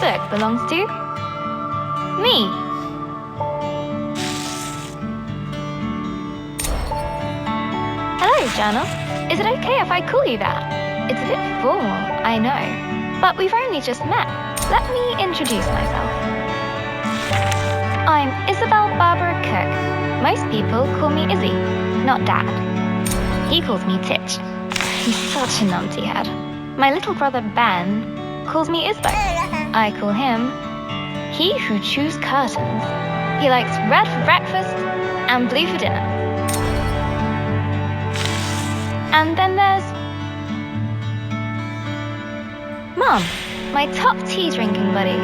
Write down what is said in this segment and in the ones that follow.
book belongs to me. Hello, Journal. Is it okay if I call you that? It's a bit formal, I know, but we've only just met. Let me introduce myself. I'm Isabel Barbara Cook. Most people call me Izzy, not Dad. He calls me Titch. He's such a numpty head. My little brother Ben calls me Isbo. I call him He Who Chews Curtains. He likes red for breakfast and blue for dinner. And then there's Mom, my top tea drinking buddy.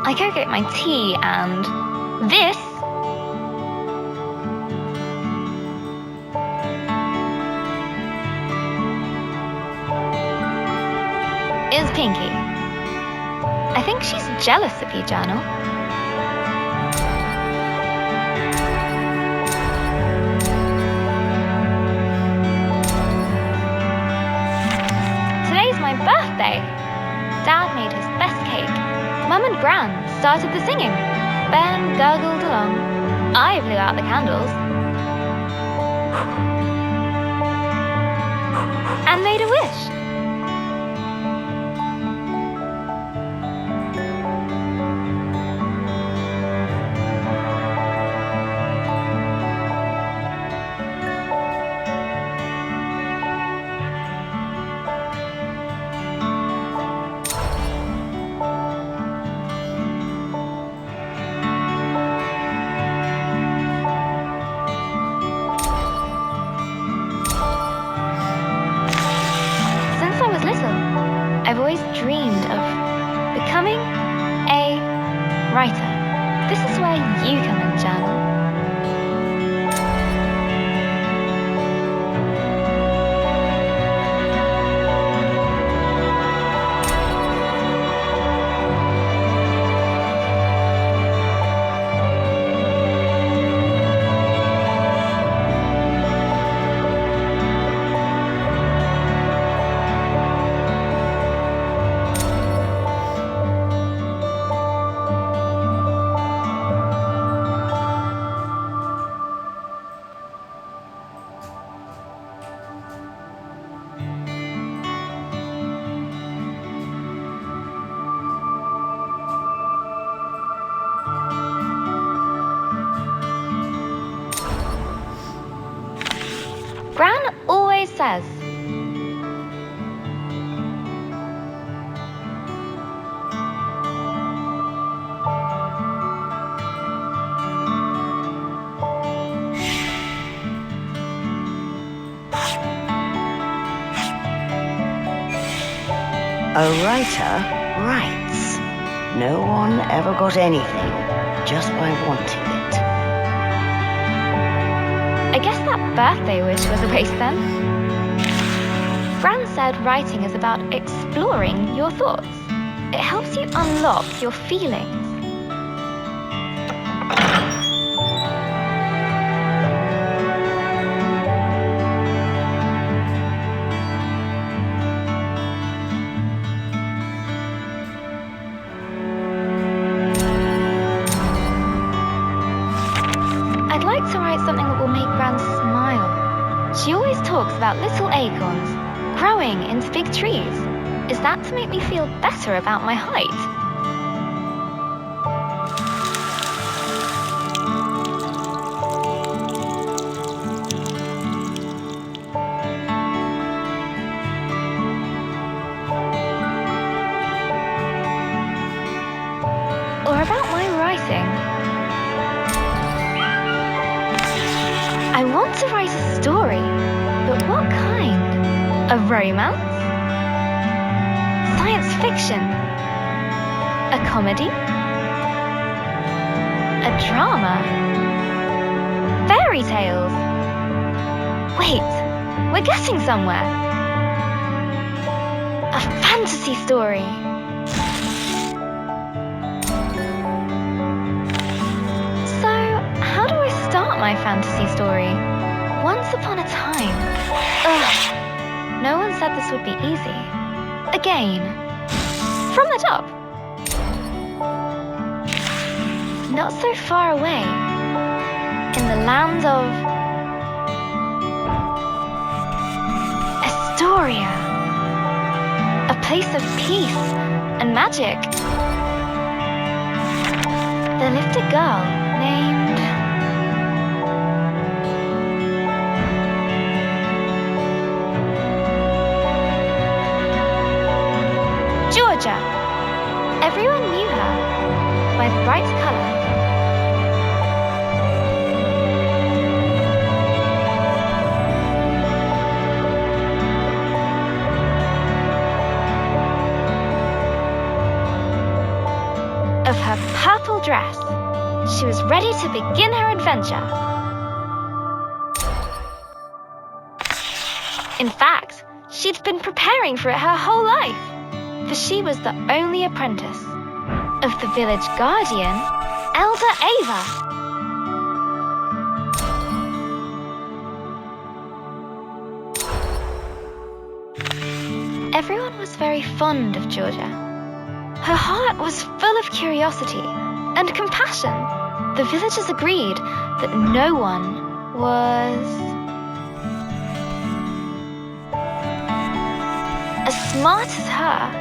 I go get my tea and this is Pinky. I think she's jealous of you, Journal. Today's my birthday. Dad made his best cake. Mum and Gran started the singing. Ben gurgled along. I blew out the candles and made a wish. I've always dreamed of becoming a writer. This is where you come in, Journal. Gran always says, a writer writes. No one ever got anything just by wanting it. I guess that birthday wish was a waste then. Gran said writing is about exploring your thoughts. It helps you unlock your feelings. I'd like to write something that will make Gran smile. She always talks about little acorns growing into big trees. Is that to make me feel better about my height? Or about my writing? I want to write a story, but what kind? A romance? Science fiction? A comedy? A drama? Fairy tales? Wait, we're getting somewhere. A fantasy story. my fantasy story. Once upon a time. Ugh. No one said this would be easy. Again. From the top. Not so far away. In the land of Astoria. A place of peace and magic. There lived a girl named... Georgia. Everyone knew her by the bright color. Of her purple dress. She was ready to begin her adventure. In fact, she'd been preparing for it her whole life. For she was the only apprentice of the village guardian, Elder Ava. Everyone was very fond of Georgia. Her heart was full of curiosity and compassion. The villagers agreed that no one was as smart as her.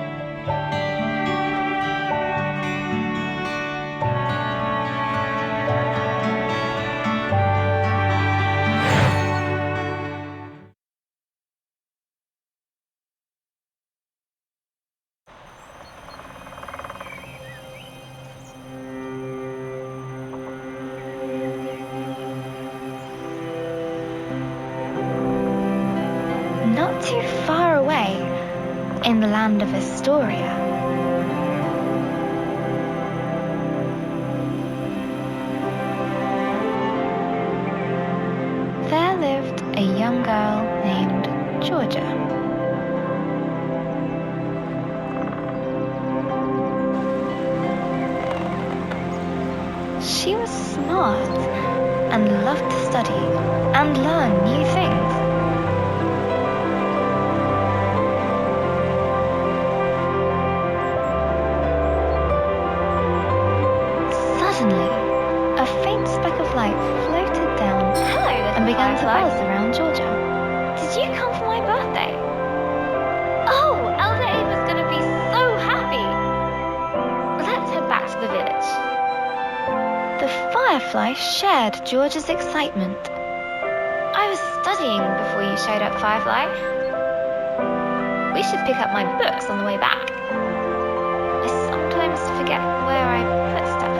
Not too far away, in the land of Astoria, there lived a young girl named Georgia. She was smart and loved to study and learn new things. A faint speck of light floated down and began to buzz around Georgia. Did you come for my birthday? Oh, Elder Ava's gonna be so happy. Let's head back to the village. The Firefly shared Georgia's excitement. I was studying before you showed up, Firefly. We should pick up my books on the way back. I sometimes forget where I put stuff.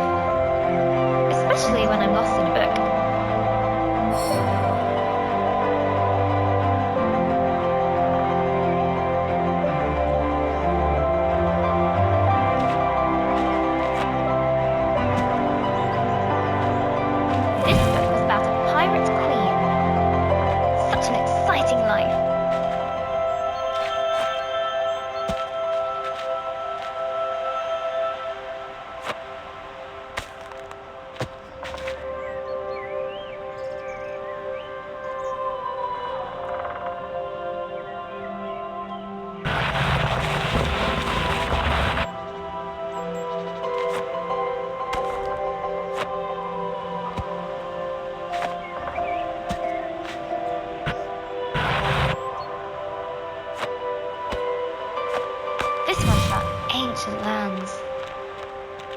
Especially when I'm lost in a book. This book was about a pirate queen. Such an exciting life. Ancient lands.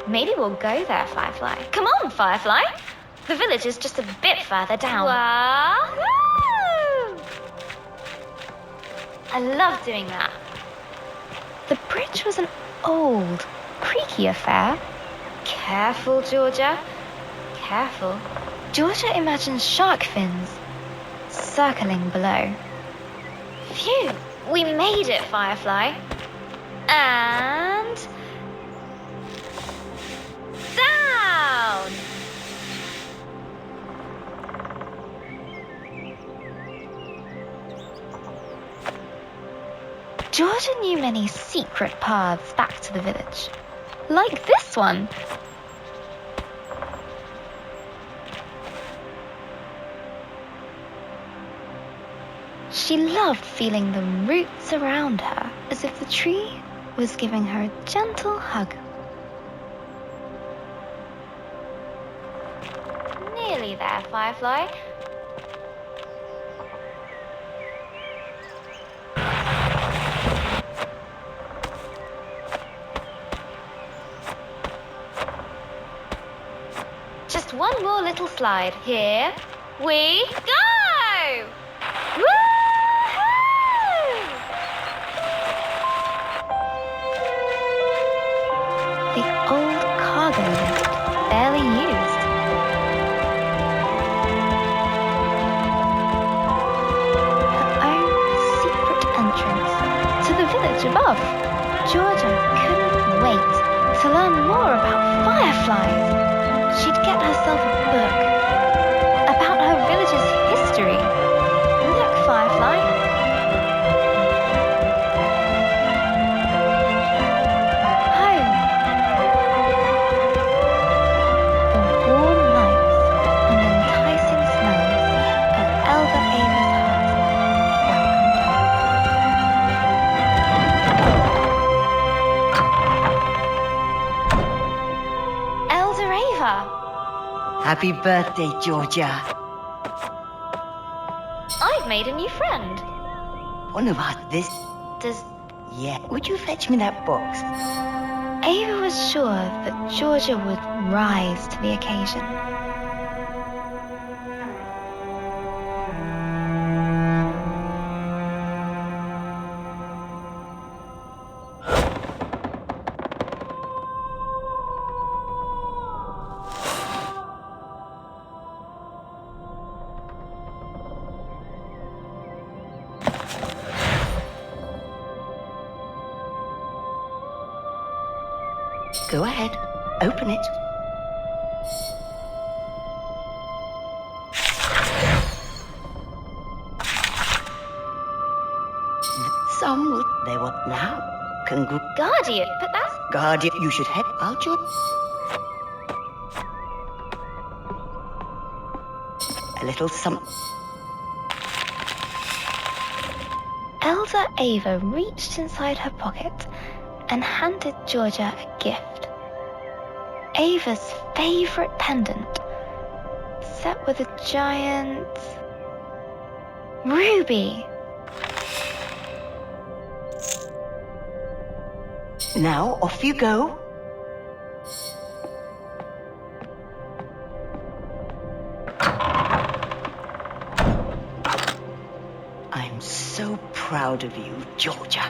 Maybe we'll go there, Firefly. Come on, Firefly. The village is just a bit further down. Wahoo! I love doing that. The bridge was an old, creaky affair. Careful, Georgia. Careful. Georgia imagined shark fins circling below. Phew! We made it, Firefly. And... down! Georgia knew many secret paths back to the village. Like this one. She loved feeling the roots around her, as if the tree was giving her a gentle hug. Nearly there, Firefly. Just one more little slide. Here we go! Woo-hoo! The old cargo lift, barely used. Her own secret entrance to the village above. Georgia couldn't wait to learn more about fireflies. She'd get herself a book about her village's history. Look, Firefly. Home. The warm lights and enticing smells of Elder Ava's hut welcomed her. Elder Ava! Happy birthday, Georgia. I've made a new friend. One about this. Does Yeah, would you fetch me that box? Ava was sure that Georgia would rise to the occasion. Go ahead, open it. Some will. They will now. Guardian, but that's... Guardian, you should head out your... A little something. Elder Ava reached inside her pocket and handed Georgia a gift. Ava's favorite pendant, set with a giant ruby. Now, off you go. I'm so proud of you, Georgia.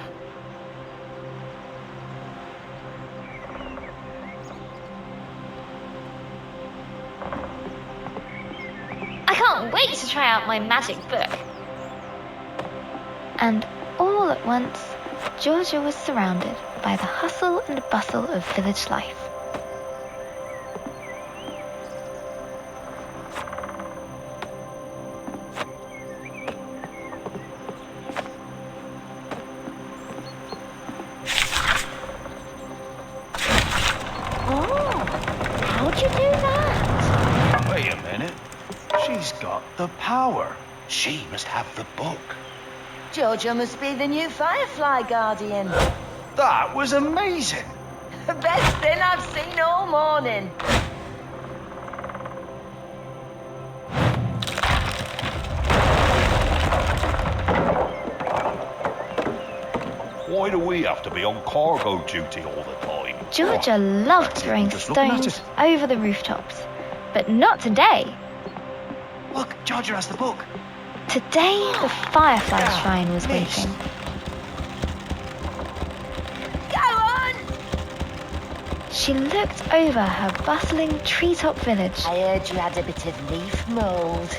I can't wait to try out my magic book. And all at once, Georgia was surrounded by the hustle and bustle of village life. Oh, how'd you do that? Wait a minute. She's got the power. She must have the book. Georgia must be the new Firefly Guardian. That was amazing. The best thing I've seen all morning. Why do we have to be on cargo duty all the time? Georgia loved throwing Just looking at stones it. over the rooftops, but not today. Look, Georgia has the book. Today, the Firefly Shrine was Miss. waiting. Go on! She looked over her bustling treetop village. I heard you had a bit of leaf mould.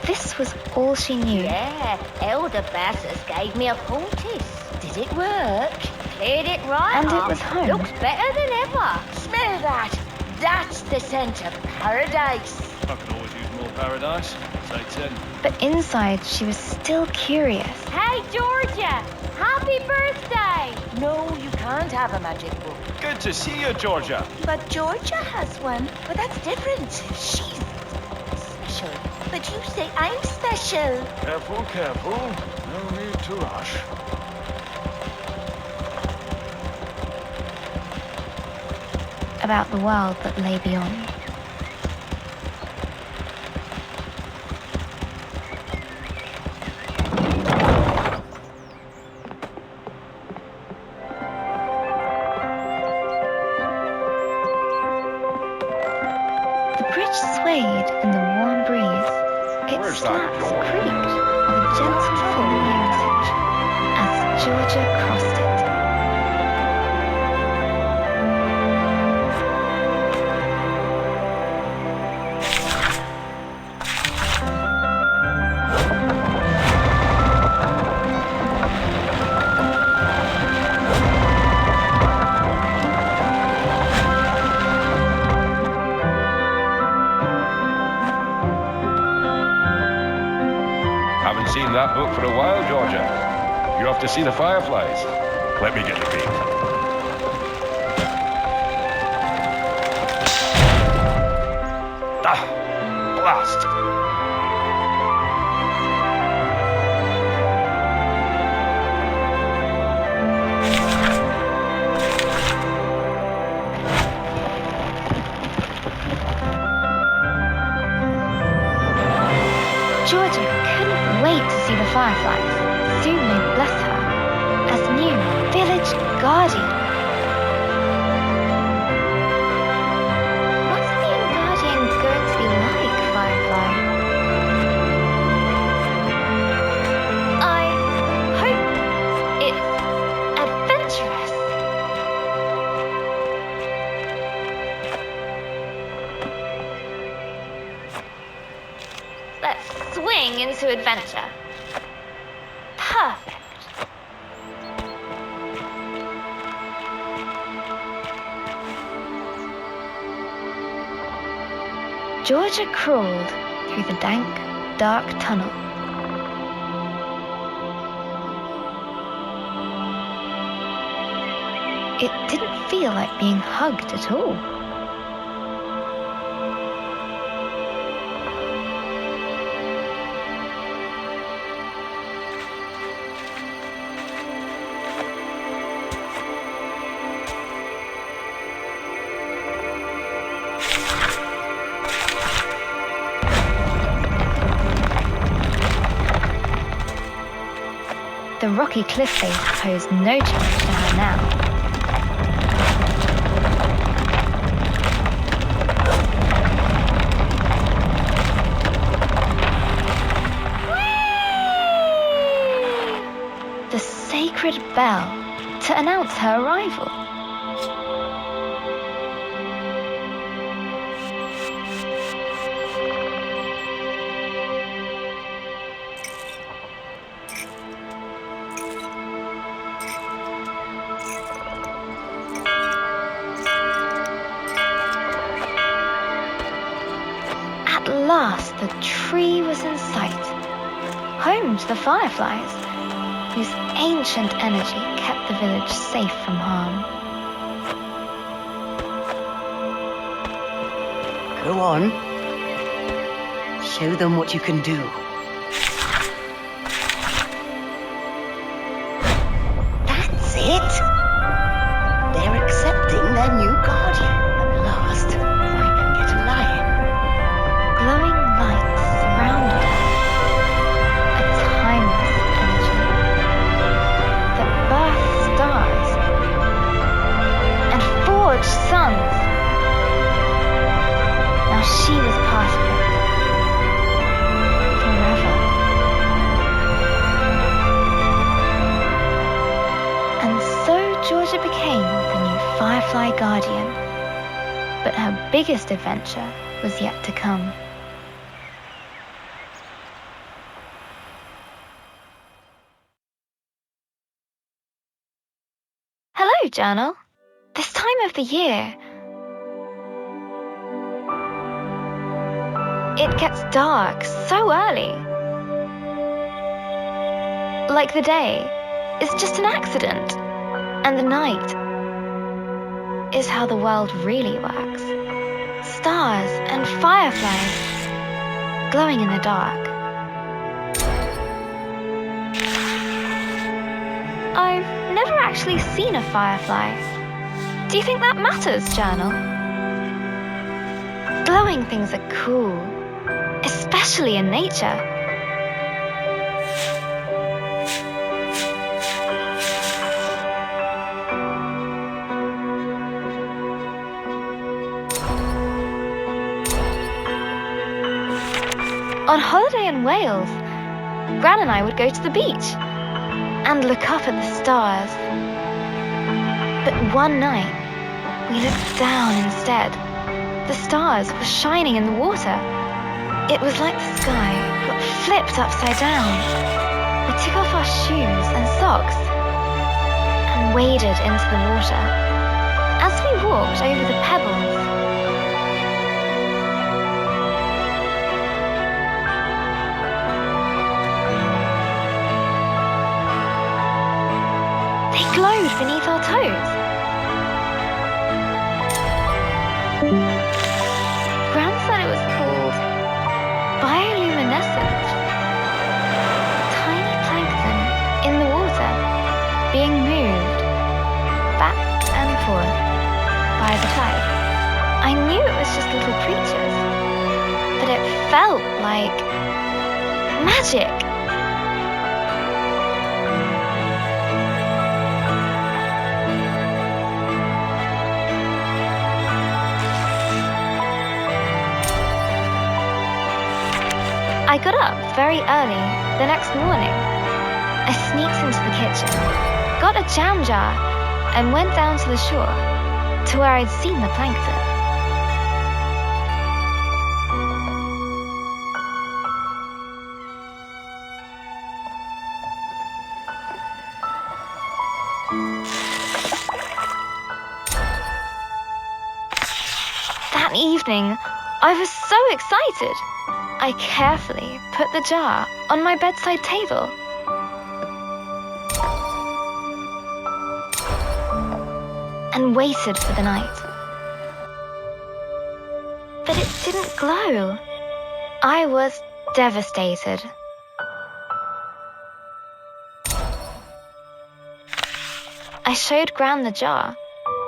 This was all she knew. Yeah, Elder Bassus gave me a poultice. Did it work? Cleared it right And it off. was home. Looks better than ever. Smell that. That's the scent of paradise. I can always use more paradise. Say 10. But inside, she was still curious. Hey, Georgia! Happy birthday! No, you can't have a magic book. Good to see you, Georgia. But Georgia has one. But that's different. She's special. But you say I'm special. Careful, careful. No need to rush. About the world that lay beyond. The bridge swayed in the warm breeze. Its Where's that slats door? creaked with a gentle falling heritage as Georgia crossed it. Haven't seen that book for a while, Georgia. You're off to see the fireflies. Let me get the beat. Ah! Blast! Georgia couldn't wait to see the fireflies. Soon they'd bless her as new village guardian. What's the new guardian going to be like, Firefly? I hope it's adventurous. Let's swing into adventure. Perfect. Georgia crawled through the dank, dark tunnel. It didn't feel like being hugged at all. The rocky cliff face posed no challenge to her now. The sacred bell to announce her arrival. At last, the tree was in sight, home to the fireflies, whose ancient energy kept the village safe from harm. Go on. Show them what you can do. That's it. They're accepting their new guardian. At last, I can get a lion. Glowing light surrounded her, a timeless energy that birthed stars and forged suns. Now she was part of it, forever. And so Georgia became the new Firefly Guardian. But her biggest adventure was yet to come. Hello, Journal. This time of the year, it gets dark so early. Like the day is just an accident, and the night is how the world really works. Stars and fireflies glowing in the dark. I've never actually seen a firefly. Do you think that matters, Journal? Glowing things are cool, especially in nature. On holiday in Wales, Gran and I would go to the beach and look up at the stars. But one night, we looked down instead. The stars were shining in the water. It was like the sky got flipped upside down. We took off our shoes and socks and waded into the water. As we walked over the pebbles, glowed beneath our toes. Gran said it was called bioluminescent. Tiny plankton in the water being moved back and forth by the tide. I knew it was just little creatures, but it felt like magic. I got up very early the next morning. I sneaked into the kitchen, got a jam jar, and went down to the shore, to where I'd seen the plankton. That evening, I was so excited. I carefully put the jar on my bedside table. And waited for the night. But it didn't glow. I was devastated. I showed Gran the jar.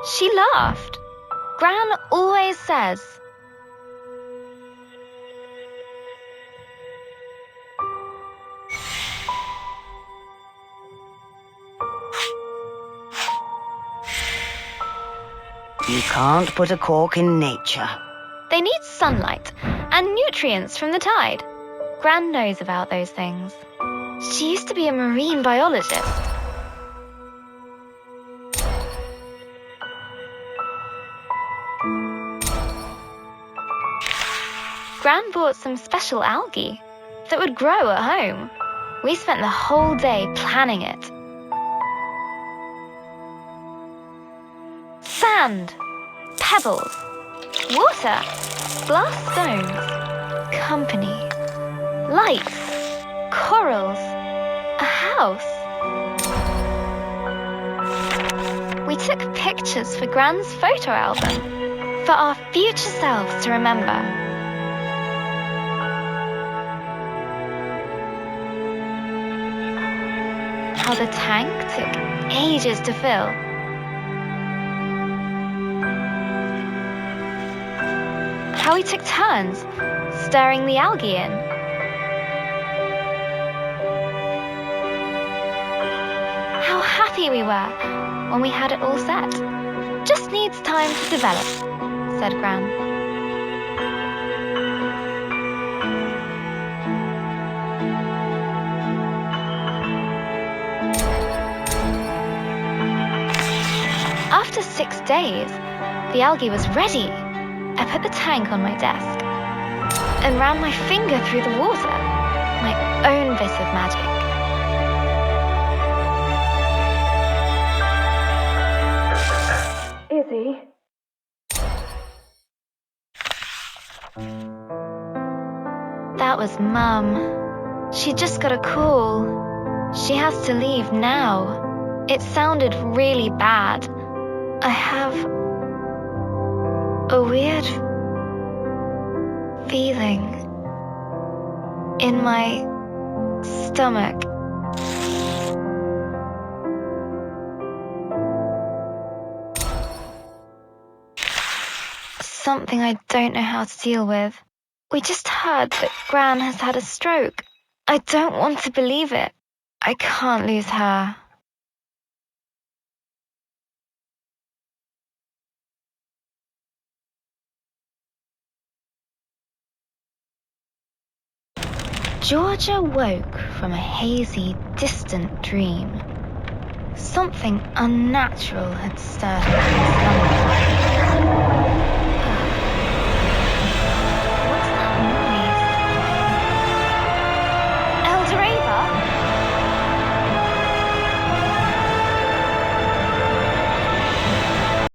She laughed. Gran always says, you can't put a cork in nature. they need sunlight and nutrients from the tide. Gran knows about those things. She used to be a marine biologist. Gran bought some special algae that would grow at home. We spent the whole day planning it. Sand, pebbles, water, glass stones, company, lights, corals, a house. We took pictures for Gran's photo album for our future selves to remember. How the tank took ages to fill. How we took turns stirring the algae in. How happy we were when we had it all set. Just needs time to develop, said Gran. After 6 days, the algae was ready. I put the tank on my desk and ran my finger through the water, my own bit of magic. Izzy? That was Mum. She just got a call. She has to leave now. It sounded really bad. I have a weird feeling in my stomach. Something I don't know how to deal with. We just heard that Gran has had a stroke. I don't want to believe it. I can't lose her. Georgia woke from a hazy, distant dream. Something unnatural had stirred her in slumber.